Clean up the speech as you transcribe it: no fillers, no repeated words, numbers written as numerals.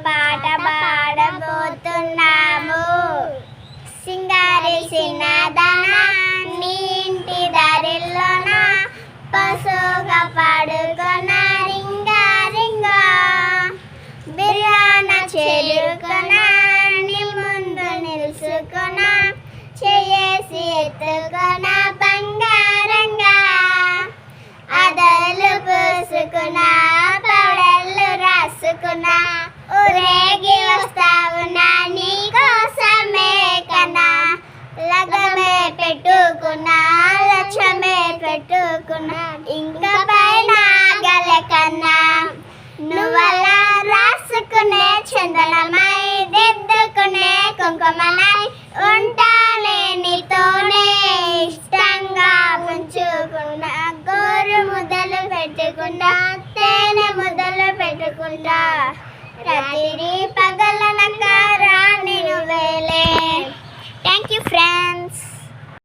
పాట పాడబోతున్నాము. సింగారి సిన్నదాన నీ ఇంటి దారిలోన పశువుగా పాడుకొన రింగా రింగా బిర్యాన చేరుకొన నీ ముందు నిలుసుకొన చేసి ఎత్తుకొన బంగారంగా అదలు పూసుకున్న పౌడర్లు రాసుకున్న ఊరేగి వస్తావున్నా నీ కోసమే కన్నా లగమే పెట్టుకున్నా లక్ష్యమే పెట్టుకున్నా ఇంకా పైన గల కన్నా నువ్వలా రాసుకునే చందనమై దిద్దుకునే కుంకుమనై ఉంటానే నీతోనే ఇష్టంగా ఉంచుకున్నా గోరు ముద్దలు పెట్టుకున్నా